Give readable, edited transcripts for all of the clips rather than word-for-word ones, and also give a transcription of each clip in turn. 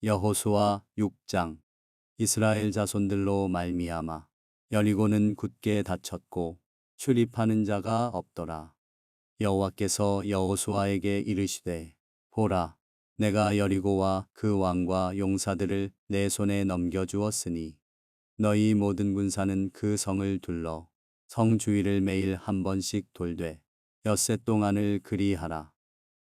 여호수아 6장. 이스라엘 자손들로 말미암아 여리고는 굳게 닫혔고 출입하는 자가 없더라. 여호와께서 여호수아에게 이르시되 보라, 내가 여리고와 그 왕과 용사들을 내 손에 넘겨주었으니 너희 모든 군사는 그 성을 둘러 성 주위를 매일 한 번씩 돌되 엿새 동안을 그리하라.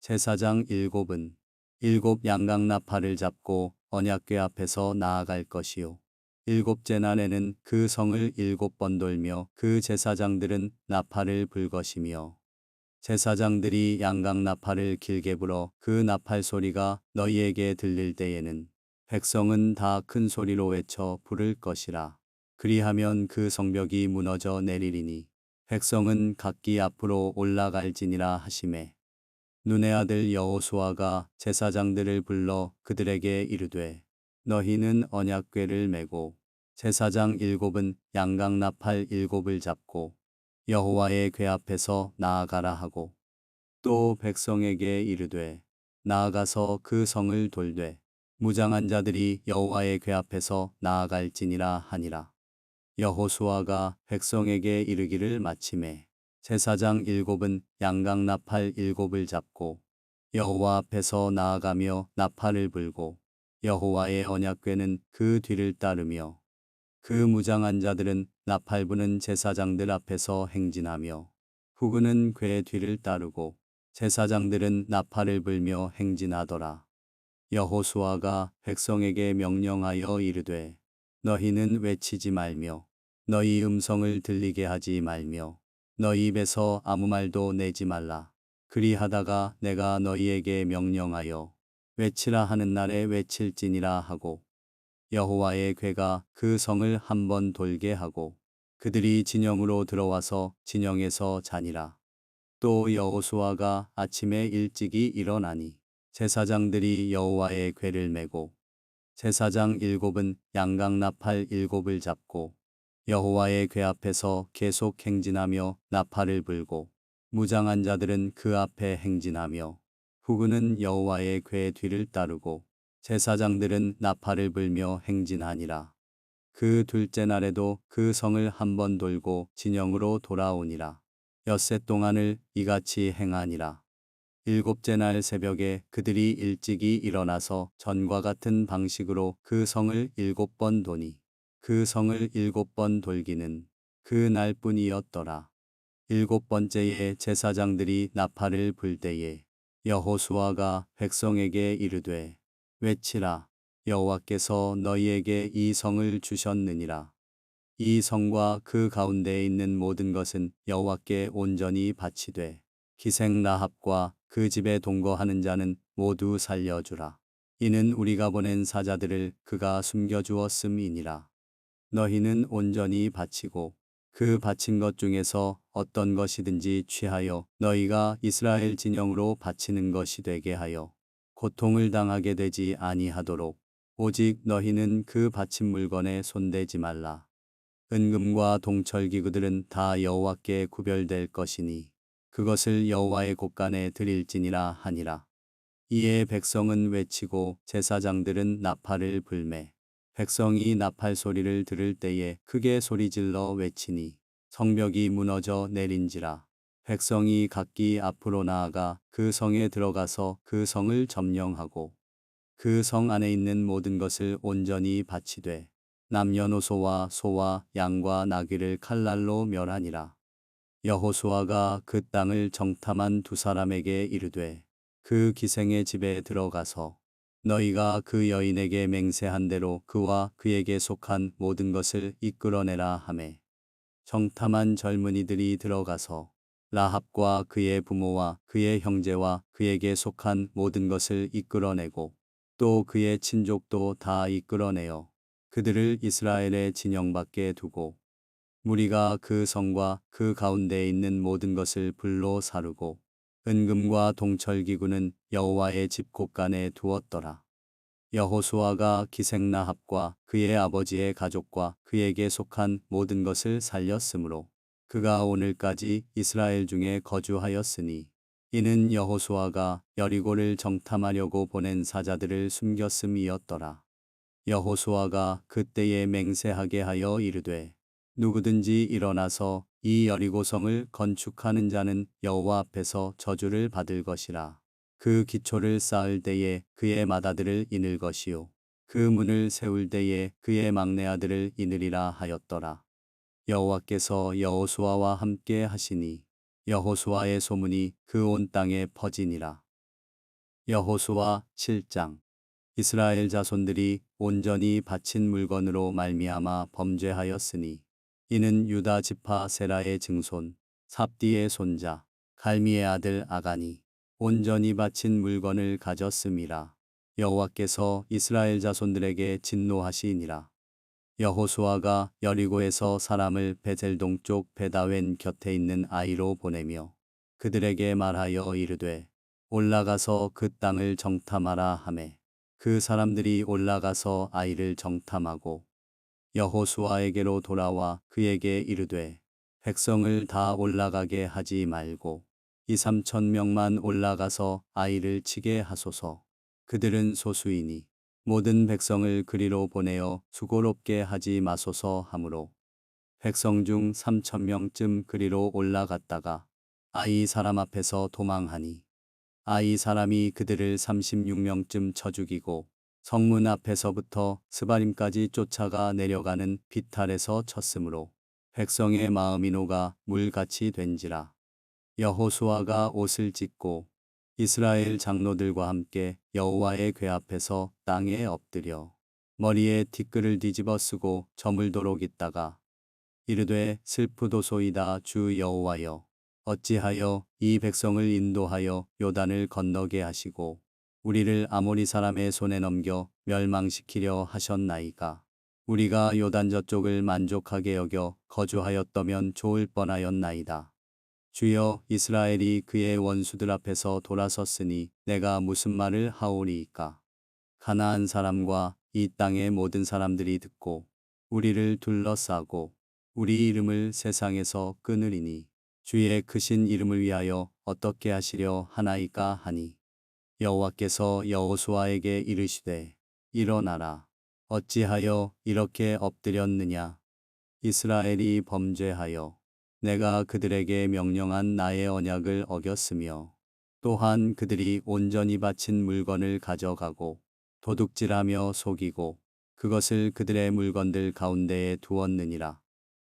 제사장 일곱은 일곱 양강나팔을 잡고 언약궤 앞에서 나아갈 것이요. 일곱째 날에는 그 성을 일곱 번 돌며 그 제사장들은 나팔을 불 것이며 제사장들이 양강나팔을 길게 불어 그 나팔 소리가 너희에게 들릴 때에는 백성은 다 큰 소리로 외쳐 부를 것이라. 그리하면 그 성벽이 무너져 내리리니 백성은 각기 앞으로 올라갈지니라 하시매 눈의 아들 여호수아가 제사장들을 불러 그들에게 이르되 너희는 언약궤를 메고 제사장 일곱은 양강나팔 일곱을 잡고 여호와의 궤 앞에서 나아가라 하고 또 백성에게 이르되 나아가서 그 성을 돌되 무장한 자들이 여호와의 궤 앞에서 나아갈지니라 하니라. 여호수아가 백성에게 이르기를 마치매 제사장 일곱은 양강나팔 일곱을 잡고 여호와 앞에서 나아가며 나팔을 불고 여호와의 언약궤는 그 뒤를 따르며 그 무장한 자들은 나팔 부는 제사장들 앞에서 행진하며 후군은 궤 뒤를 따르고 제사장들은 나팔을 불며 행진하더라. 여호수아가 백성에게 명령하여 이르되 너희는 외치지 말며 너희 음성을 들리게 하지 말며 너희 입에서 아무 말도 내지 말라. 그리하다가 내가 너희에게 명령하여 외치라 하는 날에 외칠지니라 하고 여호와의 궤가 그 성을 한 번 돌게 하고 그들이 진영으로 들어와서 진영에서 자니라. 또 여호수아가 아침에 일찍이 일어나니 제사장들이 여호와의 궤를 메고 제사장 일곱은 양강나팔 일곱을 잡고 여호와의 궤 앞에서 계속 행진하며 나팔을 불고 무장한 자들은 그 앞에 행진하며 후군은 여호와의 궤 뒤를 따르고 제사장들은 나팔을 불며 행진하니라. 그 둘째 날에도 그 성을 한 번 돌고 진영으로 돌아오니라. 엿새 동안을 이같이 행하니라. 일곱째 날 새벽에 그들이 일찍이 일어나서 전과 같은 방식으로 그 성을 일곱 번 도니 그 성을 일곱 번 돌기는 그 날뿐이었더라. 일곱 번째에 제사장들이 나팔을 불 때에 여호수아가 백성에게 이르되 외치라. 여호와께서 너희에게 이 성을 주셨느니라. 이 성과 그 가운데에 있는 모든 것은 여호와께 온전히 바치되 기생 라합과 그 집에 동거하는 자는 모두 살려주라. 이는 우리가 보낸 사자들을 그가 숨겨주었음이니라. 너희는 온전히 바치고 그 바친 것 중에서 어떤 것이든지 취하여 너희가 이스라엘 진영으로 바치는 것이 되게 하여 고통을 당하게 되지 아니하도록 오직 너희는 그 바친 물건에 손대지 말라. 은금과 동철기구들은 다 여호와께 구별될 것이니 그것을 여호와의 곳간에 드릴지니라 하니라. 이에 백성은 외치고 제사장들은 나팔을 불매 백성이 나팔 소리를 들을 때에 크게 소리질러 외치니 성벽이 무너져 내린지라. 백성이 각기 앞으로 나아가 그 성에 들어가서 그 성을 점령하고 그 성 안에 있는 모든 것을 온전히 바치되 남녀노소와 소와 양과 나귀를 칼날로 멸하니라. 여호수아가 그 땅을 정탐한 두 사람에게 이르되 그 기생의 집에 들어가서 너희가 그 여인에게 맹세한 대로 그와 그에게 속한 모든 것을 이끌어내라 하매 정탐한 젊은이들이 들어가서 라합과 그의 부모와 그의 형제와 그에게 속한 모든 것을 이끌어내고 또 그의 친족도 다 이끌어내어 그들을 이스라엘의 진영 밖에 두고 무리가 그 성과 그 가운데에 있는 모든 것을 불로 사르고 은금과 동철기구는 여호와의 집 곳간에 두었더라. 여호수아가 기생 라합과 그의 아버지의 가족과 그에게 속한 모든 것을 살렸으므로 그가 오늘까지 이스라엘 중에 거주하였으니 이는 여호수아가 여리고를 정탐하려고 보낸 사자들을 숨겼음이었더라. 여호수아가 그때에 맹세하게 하여 이르되 누구든지 일어나서 이 여리고성을 건축하는 자는 여호와 앞에서 저주를 받을 것이라. 그 기초를 쌓을 때에 그의 맏아들을 인을 것이요 그 문을 세울 때에 그의 막내 아들을 인으리라 하였더라. 여호와께서 여호수아와 함께 하시니 여호수아의 소문이 그 온 땅에 퍼지니라. 여호수아 7장. 이스라엘 자손들이 온전히 바친 물건으로 말미암아 범죄하였으니 이는 유다 지파 세라의 증손 삽디의 손자 갈미의 아들 아간이 온전히 바친 물건을 가졌음이라. 여호와께서 이스라엘 자손들에게 진노하시니라. 여호수아가 여리고에서 사람을 베델 동쪽 베다웬 곁에 있는 아이로 보내며 그들에게 말하여 이르되 올라가서 그 땅을 정탐하라 하매 그 사람들이 올라가서 아이를 정탐하고 여호수아에게로 돌아와 그에게 이르되 백성을 다 올라가게 하지 말고 2~3천 명만 올라가서 아이를 치게 하소서. 그들은 소수이니 모든 백성을 그리로 보내어 수고롭게 하지 마소서 하므로 백성 중 3,000명쯤 그리로 올라갔다가 아이 사람 앞에서 도망하니 아이 사람이 그들을 36명쯤 쳐 죽이고 성문 앞에서부터 스바림까지 쫓아가 내려가는 비탈에서 쳤으므로 백성의 마음이 녹아 물같이 된지라. 여호수아가 옷을 찢고 이스라엘 장로들과 함께 여호와의 궤 앞에서 땅에 엎드려 머리에 티끌을 뒤집어 쓰고 저물도록 있다가 이르되 슬프도소이다 주 여호와여 어찌하여 이 백성을 인도하여 요단을 건너게 하시고 우리를 아모리 사람의 손에 넘겨 멸망시키려 하셨나이까. 우리가 요단 저쪽을 만족하게 여겨 거주하였더면 좋을 뻔하였나이다. 주여 이스라엘이 그의 원수들 앞에서 돌아섰으니 내가 무슨 말을 하오리이까. 가나안 사람과 이 땅의 모든 사람들이 듣고 우리를 둘러싸고 우리 이름을 세상에서 끊으리니 주의 크신 이름을 위하여 어떻게 하시려 하나이까 하니 여호와께서 여호수아에게 이르시되 일어나라. 어찌하여 이렇게 엎드렸느냐. 이스라엘이 범죄하여 내가 그들에게 명령한 나의 언약을 어겼으며 또한 그들이 온전히 바친 물건을 가져가고 도둑질하며 속이고 그것을 그들의 물건들 가운데에 두었느니라.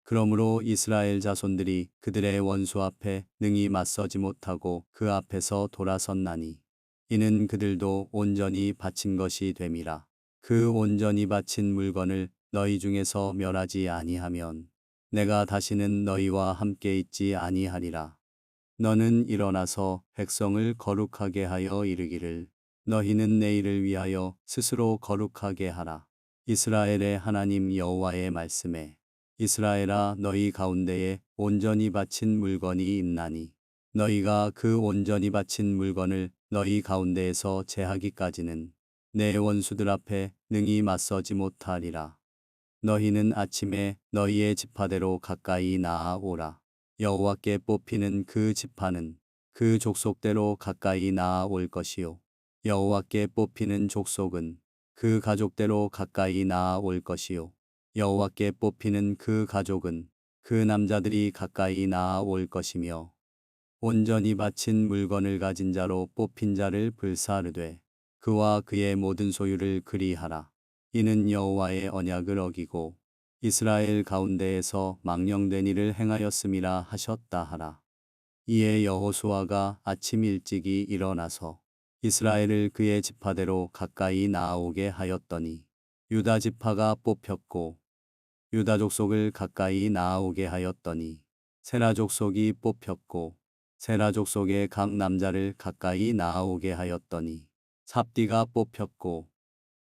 그러므로 이스라엘 자손들이 그들의 원수 앞에 능히 맞서지 못하고 그 앞에서 돌아섰나니 이는 그들도 온전히 바친 것이 됨이라. 그 온전히 바친 물건을 너희 중에서 멸하지 아니하면 내가 다시는 너희와 함께 있지 아니하리라. 너는 일어나서 백성을 거룩하게 하여 이르기를 너희는 내일을 위하여 스스로 거룩하게 하라. 이스라엘의 하나님 여호와의 말씀에 이스라엘아 너희 가운데에 온전히 바친 물건이 있나니 너희가 그 온전히 바친 물건을 너희 가운데에서 제하기까지는 내 원수들 앞에 능히 맞서지 못하리라. 너희는 아침에 너희의 지파대로 가까이 나아오라. 여호와께 뽑히는 그 지파는 그 족속대로 가까이 나아올 것이요 여호와께 뽑히는 족속은 그 가족대로 가까이 나아올 것이요 여호와께 뽑히는 그 가족은 그 남자들이 가까이 나아올 것이며 온전히 바친 물건을 가진 자로 뽑힌 자를 불사르되 그와 그의 모든 소유를 그리하라. 이는 여호와의 언약을 어기고 이스라엘 가운데에서 망령된 일을 행하였음이라 하셨다 하라. 이에 여호수아가 아침 일찍이 일어나서 이스라엘을 그의 지파대로 가까이 나아오게 하였더니 유다 지파가 뽑혔고 유다 족속을 가까이 나아오게 하였더니 세라 족속이 뽑혔고 세라 족속의 각 남자를 가까이 나아오게 하였더니 삽디가 뽑혔고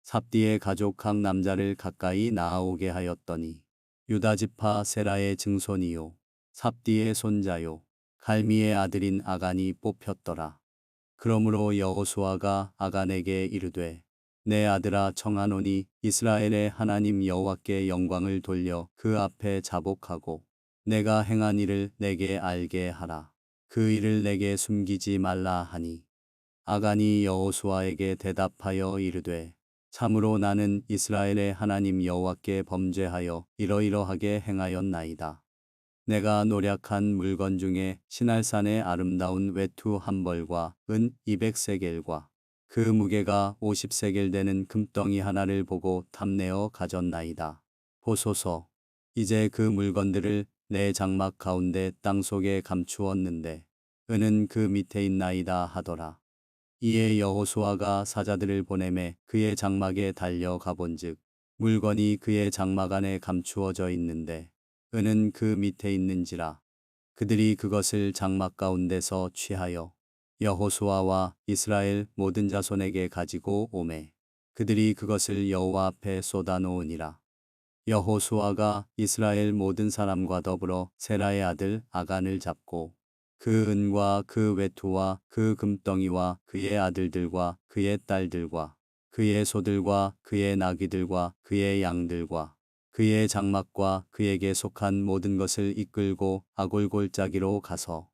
삽디의 가족 각 남자를 가까이 나아오게 하였더니 유다 지파 세라의 증손이요 삽디의 손자요 갈미의 아들인 아간이 뽑혔더라. 그러므로 여호수아가 아간에게 이르되 내 아들아 청하노니 이스라엘의 하나님 여호와께 영광을 돌려 그 앞에 자복하고 내가 행한 일을 내게 알게 하라. 그 일을 내게 숨기지 말라 하니 아간이 여호수아에게 대답하여 이르되 참으로 나는 이스라엘의 하나님 여호와께 범죄하여 이러이러하게 행하였나이다. 내가 노략한 물건 중에 시날산의 아름다운 외투 한 벌과 은 200세겔과 그 무게가 50세겔 되는 금덩이 하나를 보고 탐내어 가졌나이다. 보소서, 이제 그 물건들을 내 장막 가운데 땅속에 감추었는데 은은 그 밑에 있나이다 하더라. 이에 여호수아가 사자들을 보내매 그의 장막에 달려 가본즉 물건이 그의 장막 안에 감추어져 있는데 은은 그 밑에 있는지라. 그들이 그것을 장막 가운데서 취하여 여호수아와 이스라엘 모든 자손에게 가지고 오매 그들이 그것을 여호와 앞에 쏟아 놓으니라. 여호수아가 이스라엘 모든 사람과 더불어 세라의 아들 아간을 잡고 그 은과 그 외투와 그 금덩이와 그의 아들들과 그의 딸들과 그의 소들과 그의 나귀들과 그의 양들과 그의 장막과 그에게 속한 모든 것을 이끌고 아골골짜기로 가서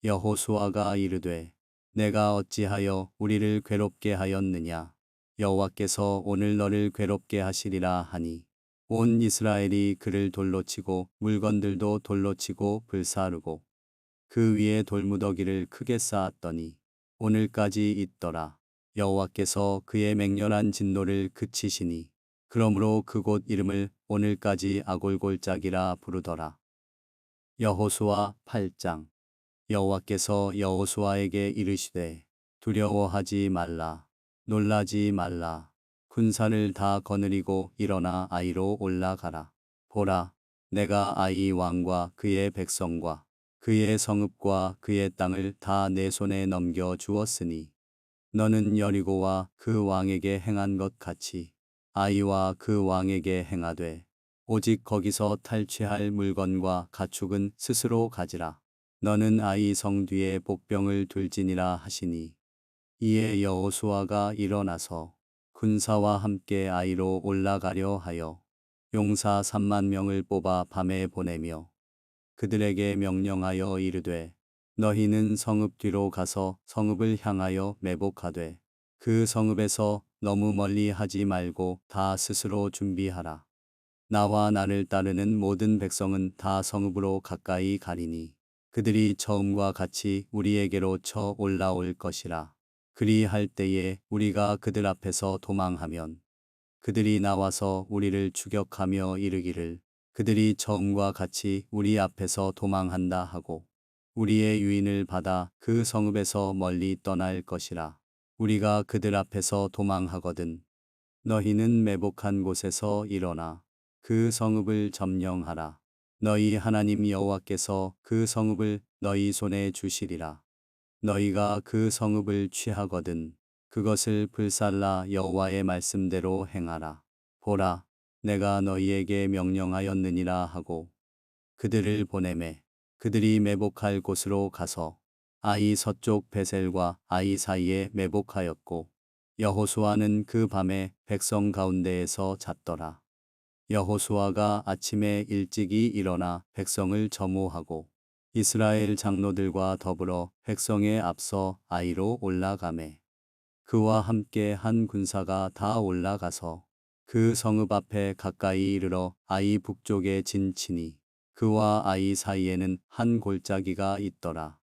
여호수아가 이르되 내가 어찌하여 우리를 괴롭게 하였느냐. 여호와께서 오늘 너를 괴롭게 하시리라 하니 온 이스라엘이 그를 돌로 치고 물건들도 돌로 치고 불사르고 그 위에 돌무더기를 크게 쌓았더니 오늘까지 있더라. 여호와께서 그의 맹렬한 진노를 그치시니 그러므로 그곳 이름을 오늘까지 아골골짜기라 부르더라. 여호수아 8장. 여호와께서 여호수아에게 이르시되 두려워하지 말라. 놀라지 말라. 군사를 다 거느리고 일어나 아이로 올라가라. 보라, 내가 아이 왕과 그의 백성과 그의 성읍과 그의 땅을 다 내 손에 넘겨 주었으니 너는 여리고와 그 왕에게 행한 것 같이 아이와 그 왕에게 행하되 오직 거기서 탈취할 물건과 가축은 스스로 가지라. 너는 아이 성 뒤에 복병을 둘지니라 하시니 이에 여호수아가 일어나서 군사와 함께 아이로 올라가려 하여 용사 3만 명을 뽑아 밤에 보내며 그들에게 명령하여 이르되 너희는 성읍 뒤로 가서 성읍을 향하여 매복하되 그 성읍에서 너무 멀리 하지 말고 다 스스로 준비하라. 나와 나를 따르는 모든 백성은 다 성읍으로 가까이 가리니 그들이 처음과 같이 우리에게로 쳐 올라올 것이라. 그리할 때에 우리가 그들 앞에서 도망하면 그들이 나와서 우리를 추격하며 이르기를 그들이 처음과 같이 우리 앞에서 도망한다 하고 우리의 유인을 받아 그 성읍에서 멀리 떠날 것이라. 우리가 그들 앞에서 도망하거든 너희는 매복한 곳에서 일어나 그 성읍을 점령하라. 너희 하나님 여호와께서 그 성읍을 너희 손에 주시리라. 너희가 그 성읍을 취하거든 그것을 불살라 여호와의 말씀대로 행하라. 보라, 내가 너희에게 명령하였느니라 하고 그들을 보내매 그들이 매복할 곳으로 가서 아이 서쪽 베셀과 아이 사이에 매복하였고 여호수아는 그 밤에 백성 가운데에서 잤더라. 여호수아가 아침에 일찍이 일어나 백성을 점호하고 이스라엘 장로들과 더불어 백성에 앞서 아이로 올라가매 그와 함께 한 군사가 다 올라가서 그 성읍 앞에 가까이 이르러 아이 북쪽에 진치니 그와 아이 사이에는 한 골짜기가 있더라.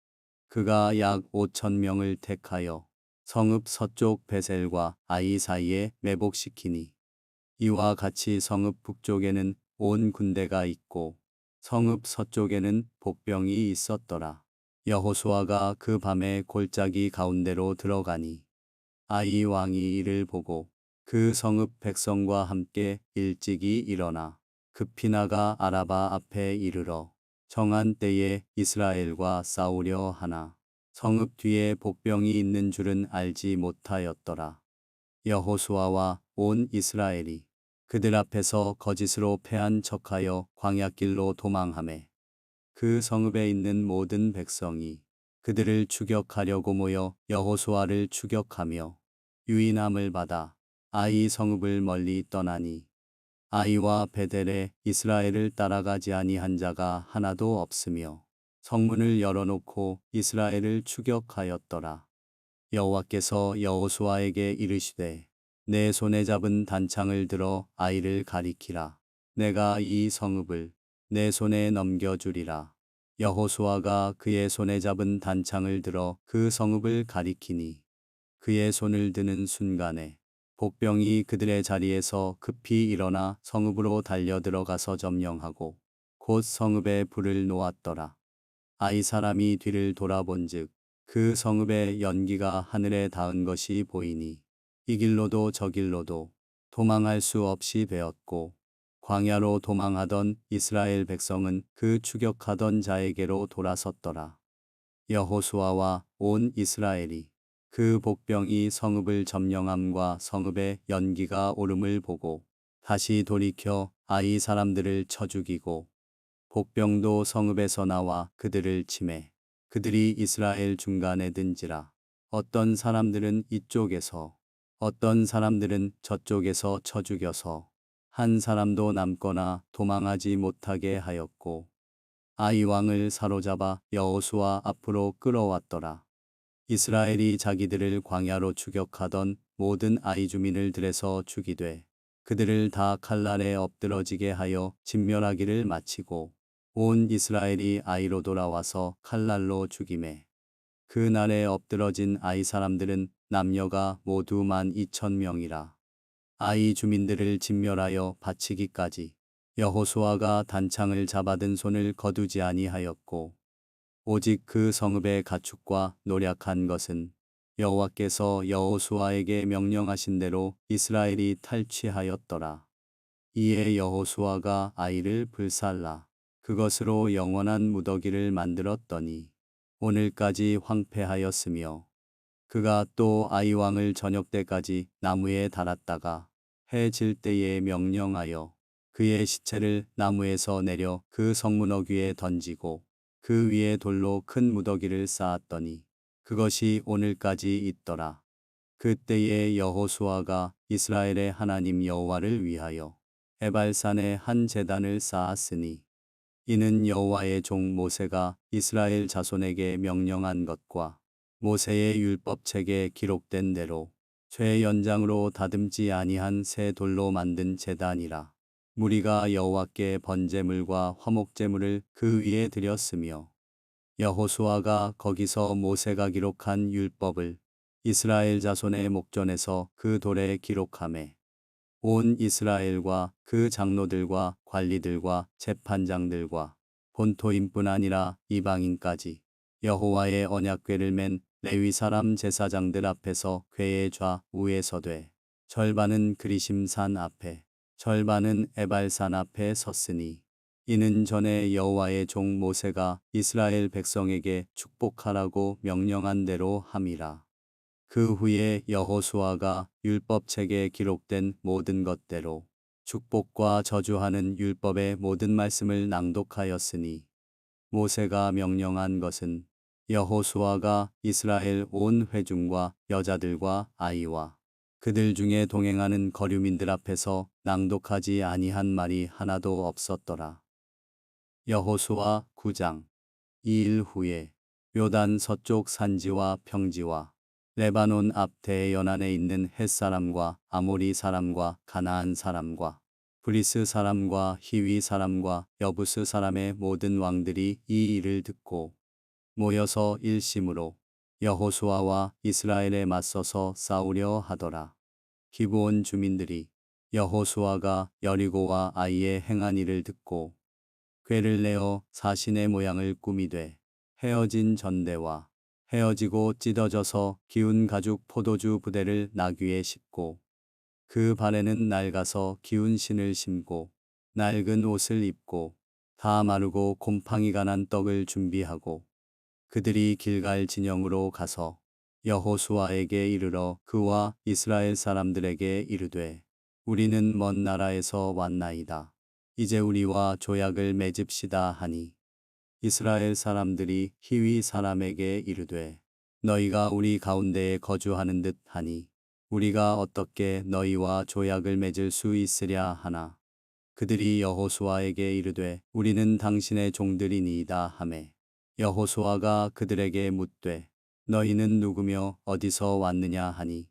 그가 약 5천 명을 택하여 성읍 서쪽 베셀과 아이 사이에 매복시키니 이와 같이 성읍 북쪽에는 온 군대가 있고 성읍 서쪽에는 복병이 있었더라. 여호수아가 그 밤에 골짜기 가운데로 들어가니 아이 왕이 이를 보고 그 성읍 백성과 함께 일찍이 일어나 급히 나가 아라바 앞에 이르러 정한 때에 이스라엘과 싸우려 하나 성읍 뒤에 복병이 있는 줄은 알지 못하였더라. 여호수아와 온 이스라엘이 그들 앞에서 거짓으로 패한 척하여 광야길로 도망하매 그 성읍에 있는 모든 백성이 그들을 추격하려고 모여 여호수아를 추격하며 유인함을 받아 아이 성읍을 멀리 떠나니 아이와 베델에 이스라엘을 따라가지 아니한 자가 하나도 없으며 성문을 열어놓고 이스라엘을 추격하였더라. 여호와께서 여호수아에게 이르시되 내 손에 잡은 단창을 들어 아이를 가리키라. 내가 이 성읍을 내 손에 넘겨주리라. 여호수아가 그의 손에 잡은 단창을 들어 그 성읍을 가리키니 그의 손을 드는 순간에 복병이 그들의 자리에서 급히 일어나 성읍으로 달려 들어가서 점령하고 곧 성읍에 불을 놓았더라. 아이 사람이 뒤를 돌아본즉 그 성읍의 연기가 하늘에 닿은 것이 보이니 이 길로도 저 길로도 도망할 수 없이 되었고 광야로 도망하던 이스라엘 백성은 그 추격하던 자에게로 돌아섰더라. 여호수아와 온 이스라엘이 그 복병이 성읍을 점령함과 성읍의 연기가 오름을 보고 다시 돌이켜 아이 사람들을 쳐 죽이고 복병도 성읍에서 나와 그들을 치매 그들이 이스라엘 중간에 든지라. 어떤 사람들은 이쪽에서 어떤 사람들은 저쪽에서 쳐 죽여서 한 사람도 남거나 도망하지 못하게 하였고 아이 왕을 사로잡아 여호수아 앞으로 끌어왔더라. 이스라엘이 자기들을 광야로 추격하던 모든 아이 주민을 들에서 죽이되 그들을 다 칼날에 엎드러지게 하여 진멸하기를 마치고 온 이스라엘이 아이로 돌아와서 칼날로 죽이매 그 날에 엎드러진 아이 사람들은 남녀가 모두 12,000명이라. 아이 주민들을 진멸하여 바치기까지 여호수아가 단창을 잡아든 손을 거두지 아니하였고 오직 그 성읍의 가축과 노략한 것은 여호와께서 여호수아에게 명령하신 대로 이스라엘이 탈취하였더라. 이에 여호수아가 아이를 불살라 그것으로 영원한 무더기를 만들었더니 오늘까지 황폐하였으며 그가 또 아이 왕을 저녁 때까지 나무에 달았다가 해 질 때에 명령하여 그의 시체를 나무에서 내려 그 성문 어귀에 던지고 그 위에 돌로 큰 무더기를 쌓았더니 그것이 오늘까지 있더라. 그때에 여호수아가 이스라엘의 하나님 여호와를 위하여 에발산에 한 제단을 쌓았으니 이는 여호와의 종 모세가 이스라엘 자손에게 명령한 것과 모세의 율법책에 기록된 대로 죄 연장으로 다듬지 아니한 새 돌로 만든 제단이라. 무리가 여호와께 번제물과 화목제물을 그 위에 드렸으며 여호수아가 거기서 모세가 기록한 율법을 이스라엘 자손의 목전에서 그 돌에 기록하매 온 이스라엘과 그 장로들과 관리들과 재판장들과 본토인뿐 아니라 이방인까지 여호와의 언약궤를 맨 레위 사람 제사장들 앞에서 궤의 좌우에 서되 절반은 그리심산 앞에 절반은 에발산 앞에 섰으니 이는 전에 여호와의 종 모세가 이스라엘 백성에게 축복하라고 명령한 대로 함이라. 그 후에 여호수아가 율법책에 기록된 모든 것대로 축복과 저주하는 율법의 모든 말씀을 낭독하였으니 모세가 명령한 것은 여호수아가 이스라엘 온 회중과 여자들과 아이와 그들 중에 동행하는 거류민들 앞에서 낭독하지 아니한 말이 하나도 없었더라. 여호수아 9장. 이 일 후에 요단 서쪽 산지와 평지와 레바논 앞 대연안에 있는 헷사람과 아모리 사람과 가나안 사람과 브리스 사람과 히위 사람과 여부스 사람의 모든 왕들이 이 일을 듣고 모여서 일심으로 여호수아와 이스라엘에 맞서서 싸우려 하더라. 기브온 주민들이 여호수아가 여리고와 아이에 행한 일을 듣고 궤를 내어 사신의 모양을 꾸미되 헤어진 전대와 헤어지고 찢어져서 기운 가죽 포도주 부대를 나귀에 싣고 그 발에는 낡아서 기운 신을 심고 낡은 옷을 입고 다 마르고 곰팡이가 난 떡을 준비하고 그들이 길갈 진영으로 가서 여호수아에게 이르러 그와 이스라엘 사람들에게 이르되 우리는 먼 나라에서 왔나이다. 이제 우리와 조약을 맺읍시다 하니 이스라엘 사람들이 히위 사람에게 이르되 너희가 우리 가운데에 거주하는 듯 하니 우리가 어떻게 너희와 조약을 맺을 수 있으랴 하나 그들이 여호수아에게 이르되 우리는 당신의 종들이니이다 하매 여호수아가 그들에게 묻되 너희는 누구며 어디서 왔느냐 하니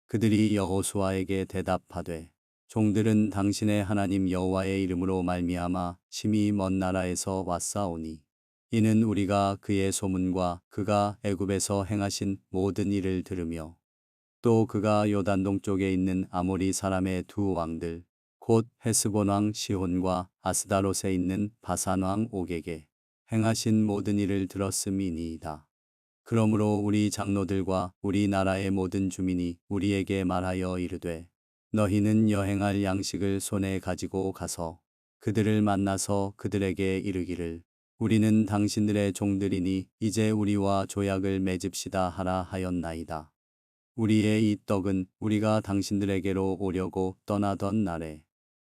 그들이 여호수아에게 대답하되 종들은 당신의 하나님 여호와의 이름으로 말미암아 심히 먼 나라에서 왔사오니 이는 우리가 그의 소문과 그가 애굽에서 행하신 모든 일을 들으며 또 그가 요단 동쪽에 있는 아모리 사람의 두 왕들 곧 헤스본 왕 시혼과 아스다롯에 있는 바산 왕 옥에게 행하신 모든 일을 들었음이니이다. 그러므로 우리 장로들과 우리 나라의 모든 주민이 우리에게 말하여 이르되 너희는 여행할 양식을 손에 가지고 가서 그들을 만나서 그들에게 이르기를 우리는 당신들의 종들이니 이제 우리와 조약을 맺읍시다 하라 하였나이다. 우리의 이 떡은 우리가 당신들에게로 오려고 떠나던 날에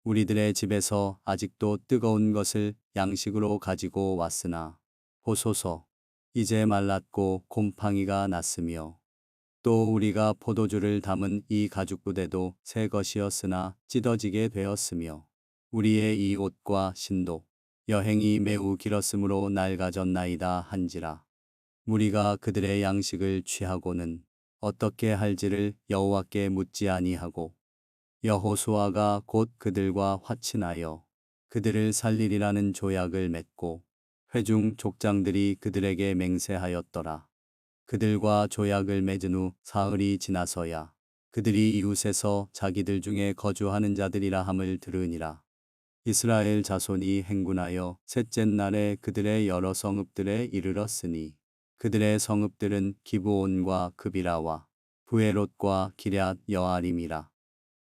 우리들의 집에서 아직도 뜨거운 것을 양식으로 가지고 왔으나 보소서 이제 말랐고 곰팡이가 났으며 또 우리가 포도주를 담은 이 가죽부대도 새 것이었으나 찢어지게 되었으며 우리의 이 옷과 신도 여행이 매우 길었으므로 낡아졌나이다 한지라. 무리가 그들의 양식을 취하고는 어떻게 할지를 여호와께 묻지 아니하고 여호수아가 곧 그들과 화친하여 그들을 살리리라는 조약을 맺고 회중 족장들이 그들에게 맹세하였더라. 그들과 조약을 맺은 후 사흘이 지나서야 그들이 이웃에서 자기들 중에 거주하는 자들이라 함을 들으니라. 이스라엘 자손이 행군하여 셋째 날에 그들의 여러 성읍들에 이르렀으니 그들의 성읍들은 기브온과 그비라와 부에롯과 기럇 여아림이라.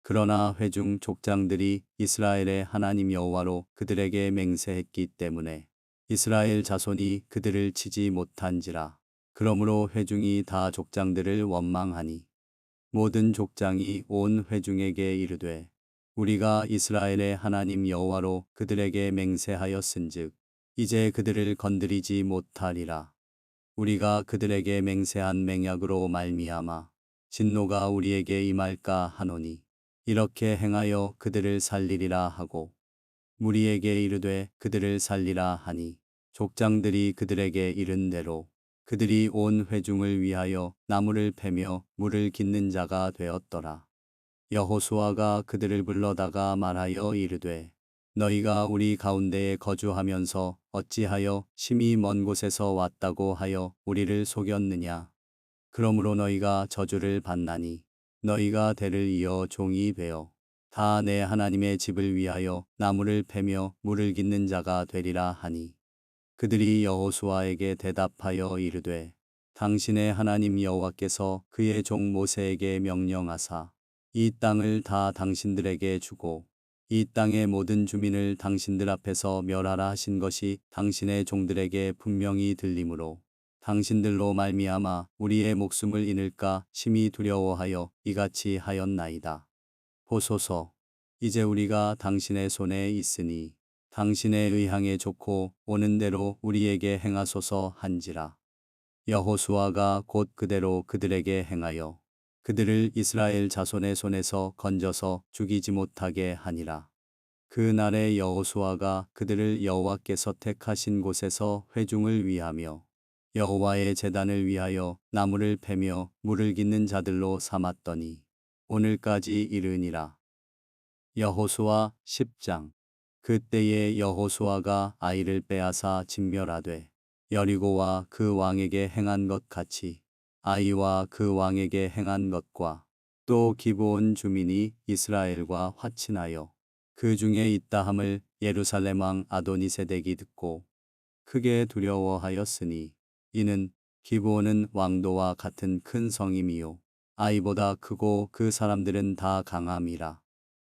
그러나 회중 족장들이 이스라엘의 하나님 여호와로 그들에게 맹세했기 때문에 이스라엘 자손이 그들을 치지 못한지라. 그러므로 회중이 다 족장들을 원망하니 모든 족장이 온 회중에게 이르되 우리가 이스라엘의 하나님 여호와로 그들에게 맹세하였은즉 이제 그들을 건드리지 못하리라. 우리가 그들에게 맹세한 맹약으로 말미암아 진노가 우리에게 임할까 하노니 이렇게 행하여 그들을 살리리라 하고 무리에게 이르되 그들을 살리라 하니 족장들이 그들에게 이른 대로 그들이 온 회중을 위하여 나무를 패며 물을 깃는 자가 되었더라. 여호수아가 그들을 불러다가 말하여 이르되 너희가 우리 가운데에 거주하면서 어찌하여 심히 먼 곳에서 왔다고 하여 우리를 속였느냐. 그러므로 너희가 저주를 받나니 너희가 대를 이어 종이 되어 다 내 하나님의 집을 위하여 나무를 패며 물을 깃는 자가 되리라 하니 그들이 여호수아에게 대답하여 이르되 당신의 하나님 여호와께서 그의 종 모세에게 명령하사 이 땅을 다 당신들에게 주고 이 땅의 모든 주민을 당신들 앞에서 멸하라 하신 것이 당신의 종들에게 분명히 들리므로 당신들로 말미암아 우리의 목숨을 잃을까 심히 두려워하여 이같이 하였나이다. 보소서 이제 우리가 당신의 손에 있으니 당신의 의향에 좋고 오는 대로 우리에게 행하소서 한지라. 여호수아가 곧 그대로 그들에게 행하여 그들을 이스라엘 자손의 손에서 건져서 죽이지 못하게 하니라. 그 날에 여호수아가 그들을 여호와께서 택하신 곳에서 회중을 위하며 여호와의 제단을 위하여 나무를 패며 물을 깃는 자들로 삼았더니 오늘까지 이르니라. 여호수아 10장. 그때에 여호수아가 아이를 빼앗아 진멸하되 여리고와 그 왕에게 행한 것 같이 아이와 그 왕에게 행한 것과 또 기브온 주민이 이스라엘과 화친하여 그 중에 있다함을 예루살렘 왕 아도니세덱이 듣고 크게 두려워하였으니 이는 기브온은 왕도와 같은 큰 성임이요 아이보다 크고 그 사람들은 다 강함이라.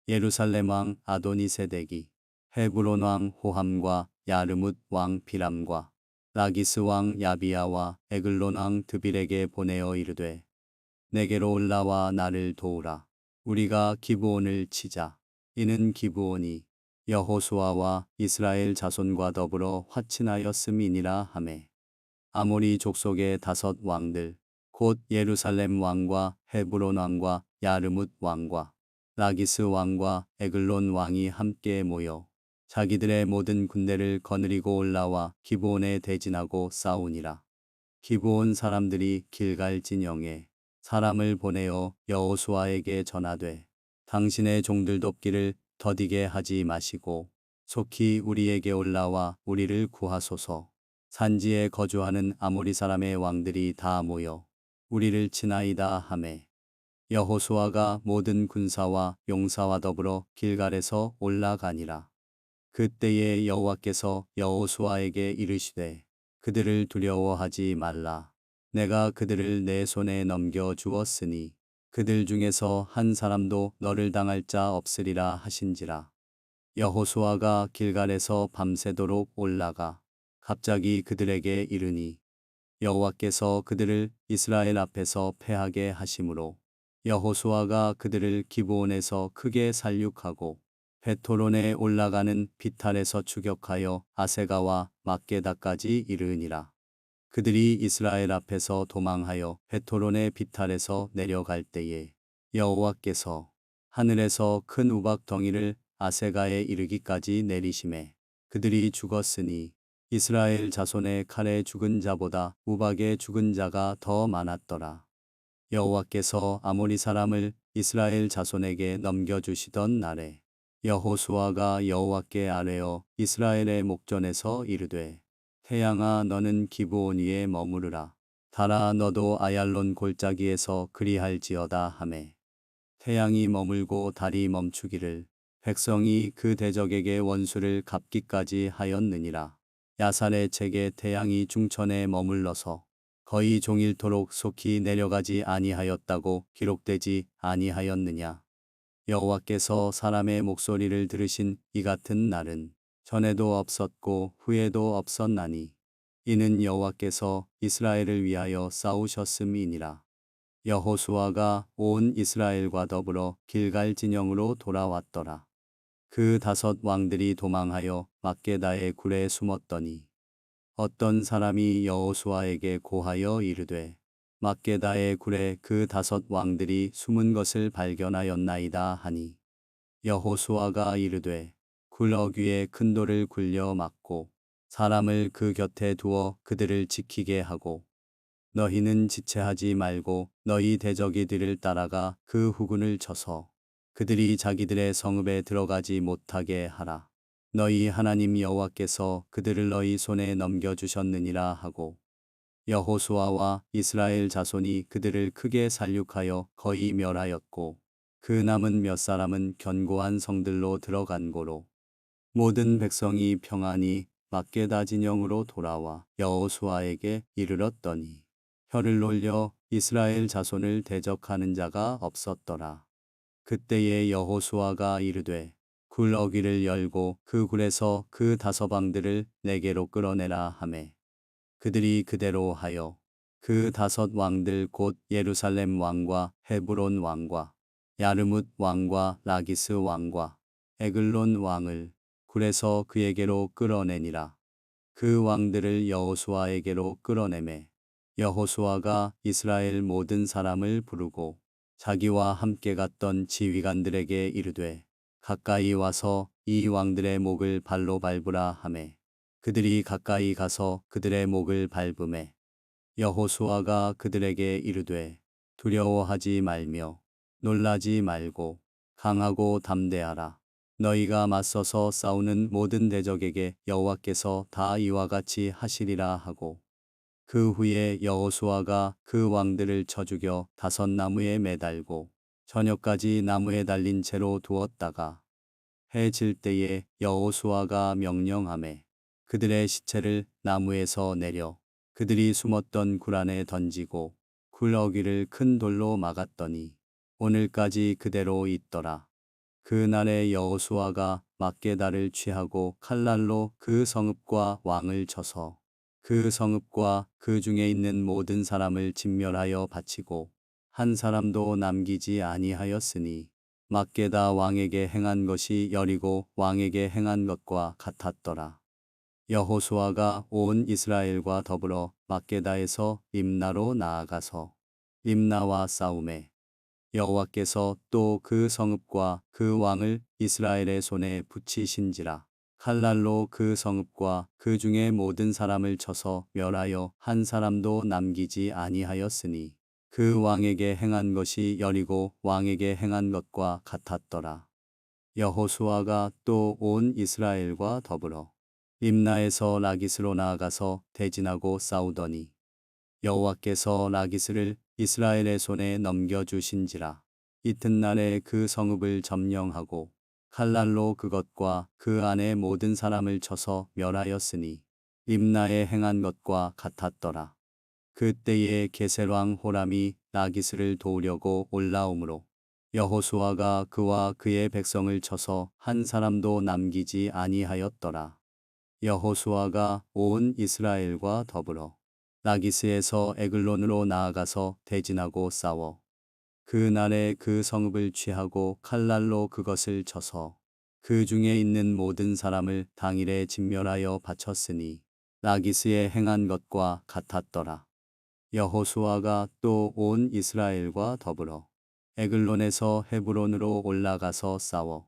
예루살렘 왕 아도니세덱이 헤브론 왕 호함과 야르뭇 왕 비람과 라기스 왕 야비야와 에글론 왕 드빌에게 보내어 이르되 내게로 올라와 나를 도우라. 우리가 기브온을 치자. 이는 기브온이 여호수아와 이스라엘 자손과 더불어 화친하였음이니라 하매 아모리 족속의 5 왕들 곧 예루살렘 왕과 헤브론 왕과 야르뭇 왕과 라기스 왕과 에글론 왕이 함께 모여 자기들의 모든 군대를 거느리고 올라와 기브온에 대진하고 싸우니라. 기브온 사람들이 길갈 진영에 사람을 보내어 여호수아에게 전하되 당신의 종들 돕기를 더디게 하지 마시고 속히 우리에게 올라와 우리를 구하소서. 산지에 거주하는 아모리 사람의 왕들이 다 모여 우리를 치나이다 하매 여호수아가 모든 군사와 용사와 더불어 길갈에서 올라가니라. 그때에 여호와께서 여호수아에게 이르시되 그들을 두려워하지 말라. 내가 그들을 내 손에 넘겨 주었으니 그들 중에서 한 사람도 너를 당할 자 없으리라 하신지라. 여호수아가 길갈에서 밤새도록 올라가 갑자기 그들에게 이르니 여호와께서 그들을 이스라엘 앞에서 패하게 하심으로 여호수아가 그들을 기브온에서 크게 살육하고 베토론에 올라가는 비탈에서 추격하여 아세가와 막게다까지 이르니라. 그들이 이스라엘 앞에서 도망하여 베토론의 비탈에서 내려갈 때에 여호와께서 하늘에서 큰 우박 덩이를 아세가에 이르기까지 내리심에 그들이 죽었으니 이스라엘 자손의 칼에 죽은 자보다 우박에 죽은 자가 더 많았더라. 여호와께서 아모리 사람을 이스라엘 자손에게 넘겨주시던 날에 여호수아가 여호와께 아뢰어 이스라엘의 목전에서 이르되 태양아 너는 기브온 위에 머무르라. 달아 너도 아얄론 골짜기에서 그리할지어다 하매 태양이 머물고 달이 멈추기를 백성이 그 대적에게 원수를 갚기까지 하였느니라. 야살의 책에 태양이 중천에 머물러서 거의 종일토록 속히 내려가지 아니하였다고 기록되지 아니하였느냐. 여호와께서 사람의 목소리를 들으신 이 같은 날은 전에도 없었고 후에도 없었나니 이는 여호와께서 이스라엘을 위하여 싸우셨음이니라. 여호수아가 온 이스라엘과 더불어 길갈 진영으로 돌아왔더라. 그 5 왕들이 도망하여 막게다의 굴에 숨었더니 어떤 사람이 여호수아에게 고하여 이르되 막게다의 굴에 그 5 왕들이 숨은 것을 발견하였나이다 하니 여호수아가 이르되 굴 어귀에 큰 돌을 굴려 막고 사람을 그 곁에 두어 그들을 지키게 하고 너희는 지체하지 말고 너희 대적이들을 따라가 그 후군을 쳐서 그들이 자기들의 성읍에 들어가지 못하게 하라. 너희 하나님 여호와께서 그들을 너희 손에 넘겨주셨느니라 하고 여호수아와 이스라엘 자손이 그들을 크게 살육하여 거의 멸하였고 그 남은 몇 사람은 견고한 성들로 들어간 고로 모든 백성이 평안히 막게다 진영으로 돌아와 여호수아에게 이르렀더니 혀를 놀려 이스라엘 자손을 대적하는 자가 없었더라. 그때에 여호수아가 이르되 굴 어귀를 열고 그 굴에서 그 5 왕들을 내게로 끌어내라 하매 그들이 그대로 하여 그 5 왕들 곧 예루살렘 왕과 헤브론 왕과 야르뭇 왕과 라기스 왕과 에글론 왕을 굴에서 그에게로 끌어내니라. 그 왕들을 여호수아에게로 끌어내매 여호수아가 이스라엘 모든 사람을 부르고 자기와 함께 갔던 지휘관들에게 이르되 가까이 와서 이 왕들의 목을 발로 밟으라 하매 그들이 가까이 가서 그들의 목을 밟음에 여호수아가 그들에게 이르되 두려워하지 말며 놀라지 말고 강하고 담대하라. 너희가 맞서서 싸우는 모든 대적에게 여호와께서 다 이와 같이 하시리라 하고 그 후에 여호수아가 그 왕들을 쳐 죽여 5 나무에 매달고 저녁까지 나무에 달린 채로 두었다가 해 질 때에 여호수아가 명령하매 그들의 시체를 나무에서 내려 그들이 숨었던 굴 안에 던지고 굴 어귀를 큰 돌로 막았더니 오늘까지 그대로 있더라. 그날에 여호수아가 막게다를 취하고 칼날로 그 성읍과 왕을 쳐서 그 성읍과 그 중에 있는 모든 사람을 진멸하여 바치고 한 사람도 남기지 아니하였으니 막게다 왕에게 행한 것이 여리고 왕에게 행한 것과 같았더라. 여호수아가 온 이스라엘과 더불어 막게다에서 림나로 나아가서 림나와 싸우매 여호와께서 또 그 성읍과 그 왕을 이스라엘의 손에 붙이신지라. 칼날로 그 성읍과 그 중에 모든 사람을 쳐서 멸하여 한 사람도 남기지 아니하였으니 그 왕에게 행한 것이 여리고 왕에게 행한 것과 같았더라. 여호수아가 또 온 이스라엘과 더불어 림나에서 라기스로 나아가서 대진하고 싸우더니 여호와께서 라기스를 이스라엘의 손에 넘겨주신지라. 이튿날에 그 성읍을 점령하고 칼날로 그것과 그 안에 모든 사람을 쳐서 멸하였으니 림나에 행한 것과 같았더라. 그때에 게셀 왕 호람이 라기스를 도우려고 올라오므로 여호수아가 그와 그의 백성을 쳐서 한 사람도 남기지 아니하였더라. 여호수아가 온 이스라엘과 더불어 라기스에서 에글론으로 나아가서 대진하고 싸워 그날에 그 성읍을 취하고 칼날로 그것을 쳐서 그 중에 있는 모든 사람을 당일에 진멸하여 바쳤으니 라기스에 행한 것과 같았더라. 여호수아가 또 온 이스라엘과 더불어 에글론에서 헤브론으로 올라가서 싸워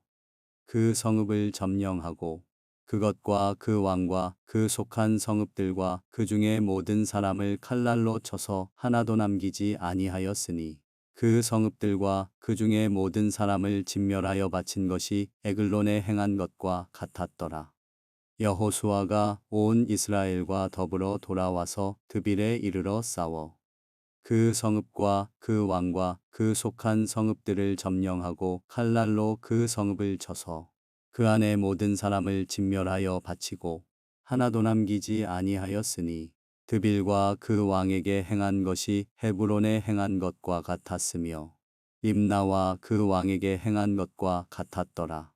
그 성읍을 점령하고 그것과 그 왕과 그 속한 성읍들과 그 중에 모든 사람을 칼날로 쳐서 하나도 남기지 아니하였으니 그 성읍들과 그 중에 모든 사람을 진멸하여 바친 것이 에글론에 행한 것과 같았더라. 여호수아가 온 이스라엘과 더불어 돌아와서 드빌에 이르러 싸워 그 성읍과 그 왕과 그 속한 성읍들을 점령하고 칼날로 그 성읍을 쳐서 그 안에 모든 사람을 진멸하여 바치고 하나도 남기지 아니하였으니 드빌과 그 왕에게 행한 것이 헤브론에 행한 것과 같았으며 림나와 그 왕에게 행한 것과 같았더라.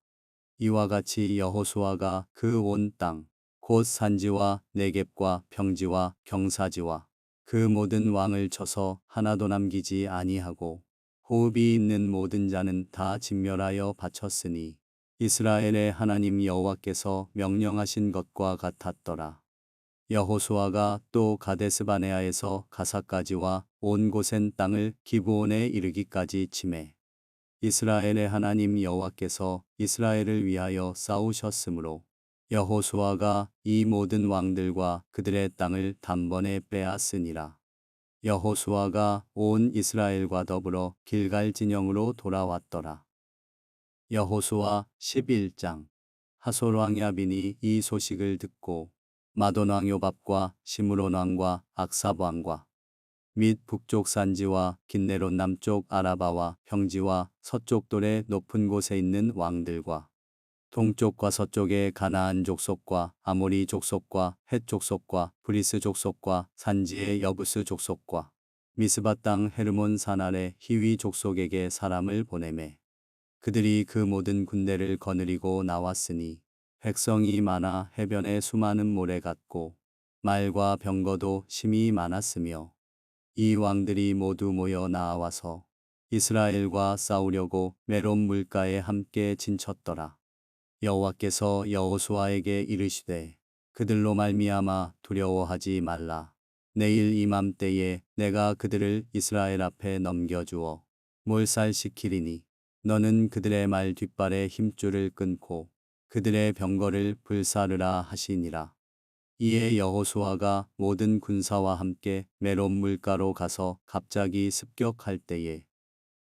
이와 같이 여호수아가 그 온 땅 곧 산지와 네겝과 평지와 경사지와 그 모든 왕을 쳐서 하나도 남기지 아니하고 호흡이 있는 모든 자는 다 진멸하여 바쳤으니 이스라엘의 하나님 여호와께서 명령하신 것과 같았더라. 여호수아가 또 가데스바네아에서 가사까지와 온 고센 땅을 기브온에 이르기까지 치매 이스라엘의 하나님 여호와께서 이스라엘을 위하여 싸우셨으므로 여호수아가 이 모든 왕들과 그들의 땅을 단번에 빼앗으니라. 여호수아가 온 이스라엘과 더불어 길갈 진영으로 돌아왔더라. 여호수아 11장. 하솔 왕 야빈이 이 소식을 듣고 마돈 왕 요밥과 시므론 왕과 악삽 왕과 및 북쪽 산지와 긴네롯 남쪽 아라바와 평지와 서쪽 돌의 높은 곳에 있는 왕들과 동쪽과 서쪽의 가나안 족속과 아모리 족속과 헷 족속과 브리스 족속과 산지의 여부스 족속과 미스바 땅 헤르몬 산 아래 히위 족속에게 사람을 보내매 그들이 그 모든 군대를 거느리고 나왔으니 백성이 많아 해변에 수많은 모래 같고 말과 병거도 심히 많았으며 이 왕들이 모두 모여 나와서 이스라엘과 싸우려고 메론 물가에 함께 진쳤더라. 여호와께서 여호수아에게 이르시되 그들로 말미암아 두려워하지 말라. 내일 이맘때에 내가 그들을 이스라엘 앞에 넘겨주어 몰살시키리니 너는 그들의 말 뒷발에 힘줄을 끊고 그들의 병거를 불사르라 하시니라. 이에 여호수아가 모든 군사와 함께 메론 물가로 가서 갑자기 습격할 때에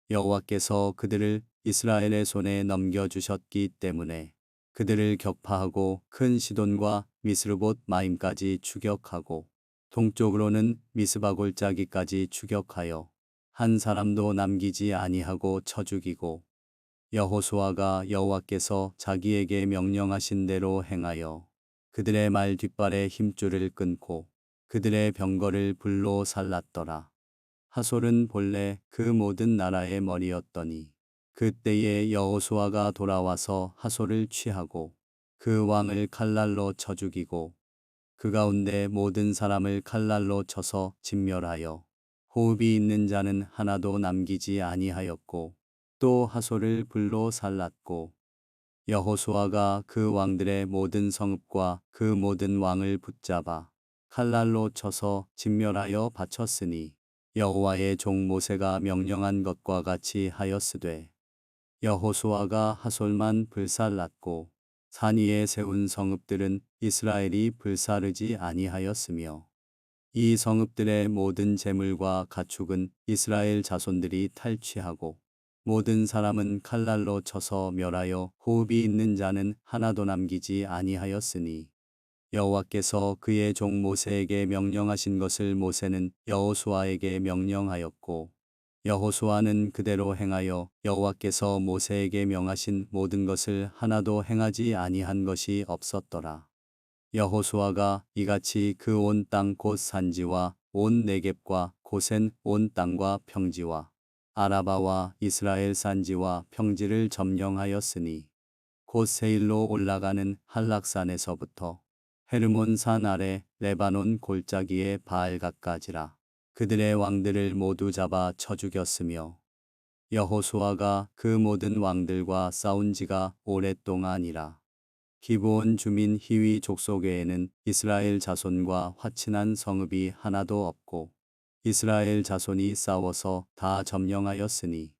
여호와께서 그들을 이스라엘의 손에 넘겨주셨기 때문에 그들을 격파하고 큰 시돈과 미스르봇 마임까지 추격하고 동쪽으로는 미스바 골짜기까지 추격하여 한 사람도 남기지 아니하고 쳐 죽이고 여호수아가 여호와께서 자기에게 명령하신 대로 행하여 그들의 말 뒷발에 힘줄을 끊고 그들의 병거를 불로 살랐더라. 하솔은 본래 그 모든 나라의 머리였더니 그때에 여호수아가 돌아와서 하솔을 취하고 그 왕을 칼날로 쳐 죽이고 그 가운데 모든 사람을 칼날로 쳐서 진멸하여 호흡이 있는 자는 하나도 남기지 아니하였고 또 하솔을 불로 살랐고 여호수아가 그 왕들의 모든 성읍과 그 모든 왕을 붙잡아 칼날로 쳐서 진멸하여 바쳤으니 여호와의 종 모세가 명령한 것과 같이 하였으되 여호수아가 하솔만 불살랐고 산 위에 세운 성읍들은 이스라엘이 불사르지 아니하였으며 이 성읍들의 모든 재물과 가축은 이스라엘 자손들이 탈취하고 모든 사람은 칼날로 쳐서 멸하여 호흡이 있는 자는 하나도 남기지 아니하였으니 여호와께서 그의 종 모세에게 명령하신 것을 모세는 여호수아에게 명령하였고 여호수아는 그대로 행하여 여호와께서 모세에게 명하신 모든 것을 하나도 행하지 아니한 것이 없었더라. 여호수아가 이같이 그 온 땅 곧 산지와 온 네겝과 고센 온 땅과 평지와 아라바와 이스라엘 산지와 평지를 점령하였으니 곧 세일로 올라가는 한락산에서부터 헤르몬 산 아래 레바논 골짜기의 바알갓까지라. 그들의 왕들을 모두 잡아 쳐 죽였으며 여호수아가 그 모든 왕들과 싸운 지가 오랫동안이라. 기브온 주민 히위 족속 외에는 이스라엘 자손과 화친한 성읍이 하나도 없고 이스라엘 자손이 싸워서 다 점령하였으니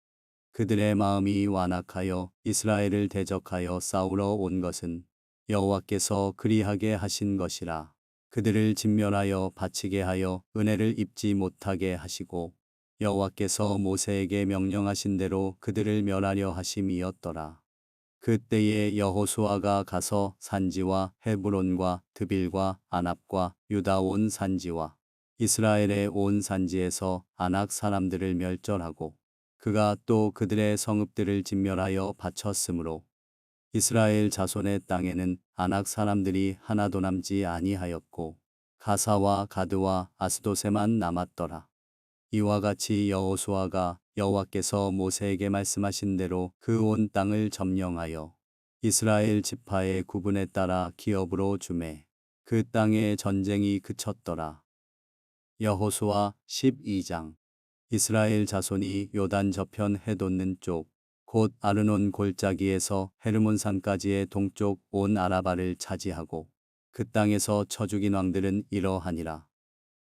그들의 마음이 완악하여 이스라엘을 대적하여 싸우러 온 것은 여호와께서 그리하게 하신 것이라. 그들을 진멸하여 바치게 하여 은혜를 입지 못하게 하시고 여호와께서 모세에게 명령하신 대로 그들을 멸하려 하심이었더라. 그때에 여호수아가 가서 산지와 헤브론과 드빌과 아납과 유다 온 산지와 이스라엘의 온 산지에서 아낙 사람들을 멸절하고 그가 또 그들의 성읍들을 진멸하여 바쳤으므로 이스라엘 자손의 땅에는 아낙 사람들이 하나도 남지 아니하였고 가사와 가드와 아스도세만 남았더라. 이와 같이 여호수아가 여호와께서 모세에게 말씀하신 대로 그 온 땅을 점령하여 이스라엘 지파의 구분에 따라 기업으로 주매 그 땅에 전쟁이 그쳤더라. 여호수아 12장. 이스라엘 자손이 요단 저편 해돋는 쪽 곧 아르논 골짜기에서 헤르몬산까지의 동쪽 온 아라바를 차지하고 그 땅에서 쳐 죽인 왕들은 이러하니라.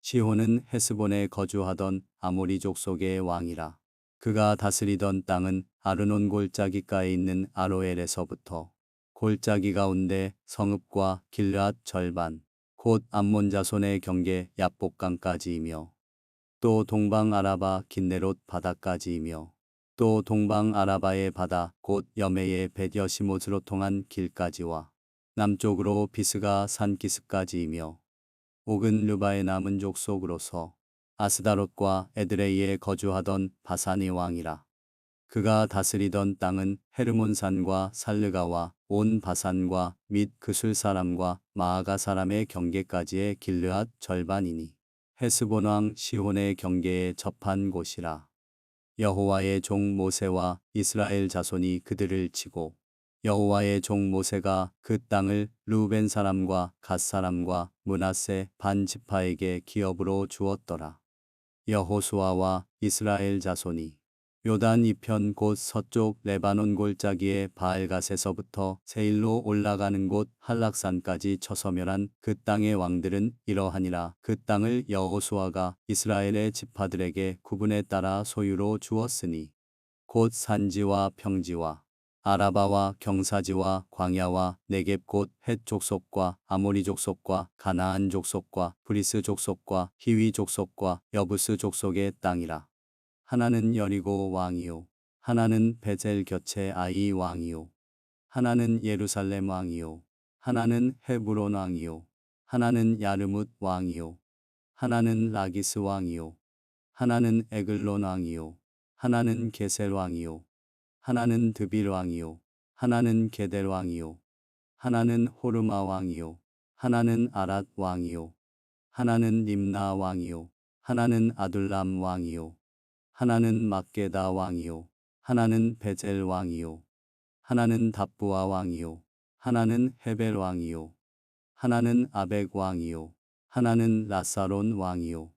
시혼은 헤스본에 거주하던 아모리 족속의 왕이라. 그가 다스리던 땅은 아르논 골짜기가에 있는 아로엘에서부터 골짜기 가운데 성읍과 길앗 절반 곧 암몬 자손의 경계 야복강까지이며 또 동방 아라바 긴네롯 바다까지이며 또 동방 아라바의 바다 곧 여메의 벳여시못으로 통한 길까지와 남쪽으로 비스가 산 기슭까지이며 옥은 르바의 남은 족속으로서 아스다롯과 에드레이에 거주하던 바산의 왕이라. 그가 다스리던 땅은 헤르몬산과 살르가와 온 바산과 및 그술 사람과 마아가 사람의 경계까지의 길르앗 절반이니 헤스본 왕 시혼의 경계에 접한 곳이라. 여호와의 종 모세와 이스라엘 자손이 그들을 치고 여호와의 종 모세가 그 땅을 르우벤 사람과 갓 사람과 므낫세 반 지파에게 기업으로 주었더라. 여호수아와 이스라엘 자손이 요단 이편 곧 서쪽 레바논 골짜기의 바알갓에서부터 세일로 올라가는 곳 한락산까지 쳐서멸한 그 땅의 왕들은 이러하니라. 그 땅을 여호수아가 이스라엘의 지파들에게 구분에 따라 소유로 주었으니 곧 산지와 평지와 아라바와 경사지와 광야와 네겝 곧 헷 족속과 아모리 족속과 가나안 족속과 브리스 족속과 히위 족속과 여부스 족속의 땅이라. 하나는 여리고 왕이요 하나는 베젤 곁에 아이 왕이요 하나는 예루살렘 왕이요 하나는 헤브론 왕이요 하나는 야르뭇 왕이요 하나는 라기스 왕이요 하나는 에글론 왕이요 하나는 게셀 왕이요 하나는 드빌 왕이요 하나는 게델 왕이요 하나는 호르마 왕이요 하나는 아랏 왕이요 하나는 림나 왕이요 하나는 아둘람 왕이요 하나는 막게다 왕이요 하나는 베젤 왕이요 하나는 답부아 왕이요 하나는 헤벨 왕이요 하나는 아벡 왕이요 하나는 라사론 왕이요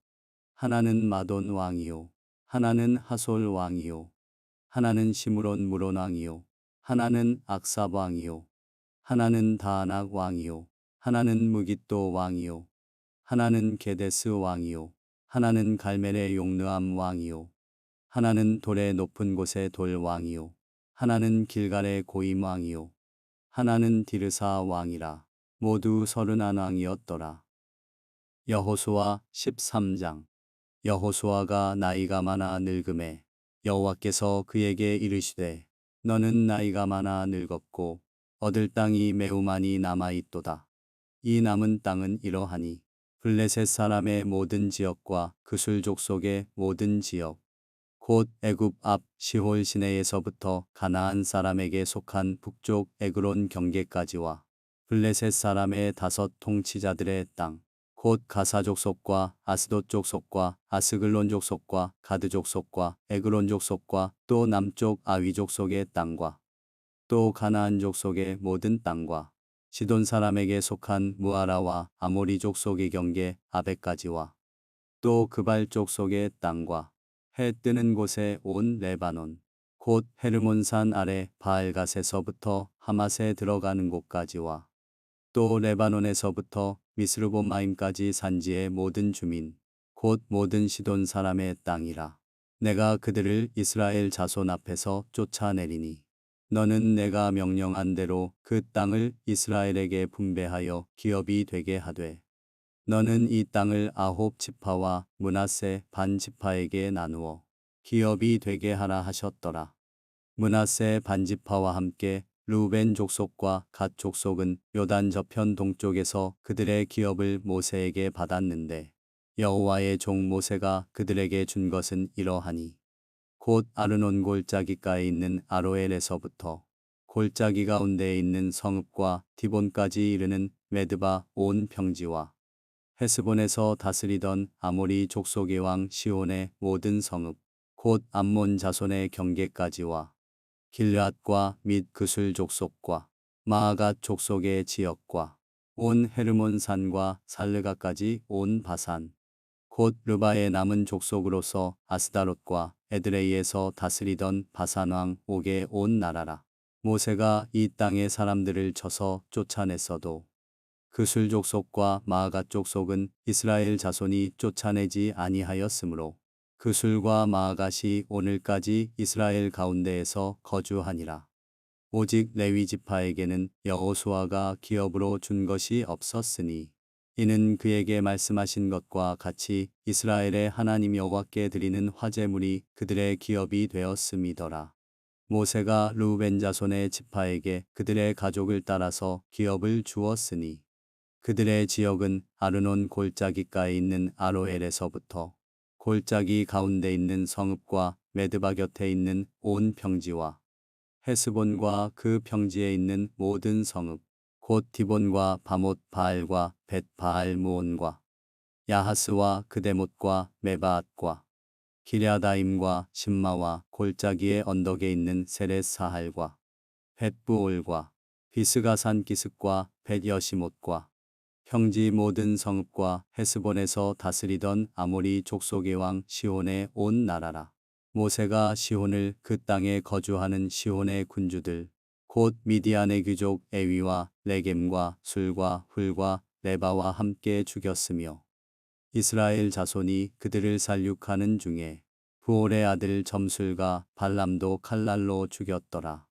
하나는 마돈 왕이요 하나는 하솔 왕이요 하나는 시므론 무론 왕이요 하나는 악삽 왕이요 하나는 다아낙 왕이요 하나는 무깃도 왕이요 하나는 게데스 왕이요 하나는 갈멜의 용르암 왕이요 하나는 돌의 높은 곳의 돌 왕이요 하나는 길갈의 고임 왕이요 하나는 디르사 왕이라. 모두 31왕이었더라. 여호수아 13장. 여호수아가 나이가 많아 늙음에 여호와께서 그에게 이르시되 너는 나이가 많아 늙었고 얻을 땅이 매우 많이 남아 있도다. 이 남은 땅은 이러하니 블레셋 사람의 모든 지역과 그술 족속의 모든 지역 곧 애굽 앞 시홀 시내에서부터 가나안 사람에게 속한 북쪽 에그론 경계까지와 블레셋 사람의 5 통치자들의 땅 곧 가사 족속과 아스돗 족속과 아스글론 족속과 가드 족속과 에그론 족속과 또 남쪽 아위 족속의 땅과 또 가나안 족속의 모든 땅과 시돈 사람에게 속한 무아라와 아모리 족속의 경계 아베까지와 또 그발 족속의 땅과 해 뜨는 곳에 온 레바논 곧 헤르몬산 아래 바알갓에서부터 하맛에 들어가는 곳까지와 또 레바논에서부터 미스르보마임까지 산지의 모든 주민 곧 모든 시돈 사람의 땅이라. 내가 그들을 이스라엘 자손 앞에서 쫓아내리니 너는 내가 명령한 대로 그 땅을 이스라엘에게 분배하여 기업이 되게 하되 너는 이 땅을 아홉 지파와 므낫세 반 지파에게 나누어 기업이 되게 하라 하셨더라. 므낫세 반 지파와 함께 루벤 족속과 갓 족속은 요단 저편 동쪽에서 그들의 기업을 모세에게 받았는데 여호와의 종 모세가 그들에게 준 것은 이러하니 곧 아르논 골짜기가에 있는 아로엘에서부터 골짜기 가운데에 있는 성읍과 디본까지 이르는 메드바 온 평지와 헤스본에서 다스리던 아모리 족속의 왕 시온의 모든 성읍 곧 암몬 자손의 경계까지와 길앗과 및 그술 족속과 마아갓 족속의 지역과 온 헤르몬 산과 살르가까지 온 바산 곧 르바의 남은 족속으로서 아스다롯과 에드레이에서 다스리던 바산 왕 옥의 온 나라라. 모세가 이 땅의 사람들을 쳐서 쫓아냈어도 그술 족속과 마아갓 족속은 이스라엘 자손이 쫓아내지 아니하였으므로 그술과 마아갓이 오늘까지 이스라엘 가운데에서 거주하니라. 오직 레위 지파에게는 여호수아가 기업으로 준 것이 없었으니 이는 그에게 말씀하신 것과 같이 이스라엘의 하나님 여호와께 드리는 화제물이 그들의 기업이 되었음이더라. 모세가 르우벤 자손의 지파에게 그들의 가족을 따라서 기업을 주었으니 그들의 지역은 아르논 골짜기가에 있는 아로엘에서부터 골짜기 가운데 있는 성읍과 메드바 곁에 있는 온 평지와 헤스본과 그 평지에 있는 모든 성읍 곧 디본과 바못 바알과 벳 바알 무온과 야하스와 그데못과 메바앗과 기랴다임과 심마와 골짜기의 언덕에 있는 세렛 사할과 벳부올과 비스가산 기슭과 벳 여시못과 평지 모든 성읍과 헤스본에서 다스리던 아모리 족속의 왕 시온의 온 나라라. 모세가 시온을 그 땅에 거주하는 시온의 군주들 곧 미디안의 귀족 에위와 레겜과 술과 훌과 레바와 함께 죽였으며 이스라엘 자손이 그들을 살육하는 중에 부올의 아들 점술과 발람도 칼날로 죽였더라.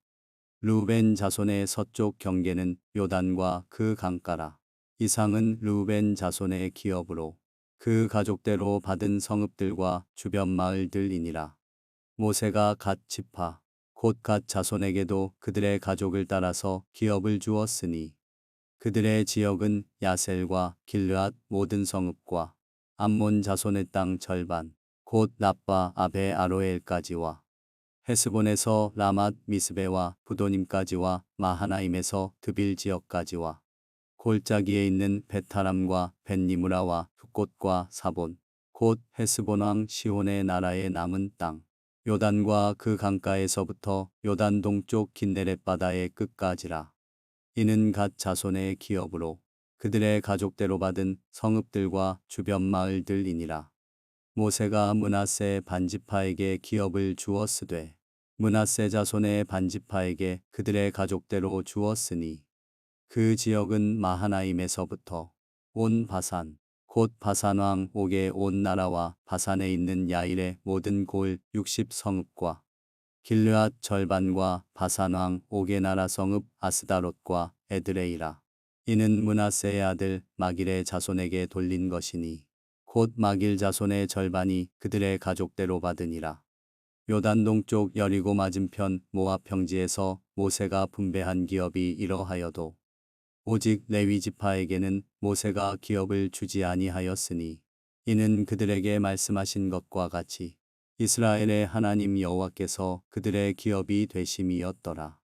르우벤 자손의 서쪽 경계는 요단과 그 강가라. 이상은 르우벤 자손의 기업으로 그 가족대로 받은 성읍들과 주변 마을들이니라. 모세가 갓 지파 곧 갓 자손에게도 그들의 가족을 따라서 기업을 주었으니 그들의 지역은 야셀과 길르앗 모든 성읍과 암몬 자손의 땅 절반 곧 라빠 아베 아로엘까지와 헤스본에서 라맛 미스베와 부도님까지와 마하나임에서 드빌 지역까지와 골짜기에 있는 베타람과 벳니무라와 붓꽃과 사본 곧 헤스본 왕 시온의 나라의 남은 땅 요단과 그 강가에서부터 요단 동쪽 긴네렛 바다의 끝까지라. 이는 갓 자손의 기업으로 그들의 가족대로 받은 성읍들과 주변 마을들이니라. 모세가 므낫세 반지파에게 기업을 주었으되 므낫세 자손의 반지파에게 그들의 가족대로 주었으니 그 지역은 마하나임에서부터 온 바산 곧 바산왕 옥의 온 나라와 바산에 있는 야일의 모든 골 60성읍과 길르앗 절반과 바산 왕 옥의 나라 성읍 아스다롯과 에드레이라. 이는 므낫세의 아들 마길의 자손에게 돌린 것이니 곧 마길 자손의 절반이 그들의 가족대로 받으니라. 요단 동쪽 여리고 맞은편 모압 평지에서 모세가 분배한 기업이 이러하여도 오직 레위 지파에게는 모세가 기업을 주지 아니하였으니 이는 그들에게 말씀하신 것과 같이 이스라엘의 하나님 여호와께서 그들의 기업이 되심이었더라.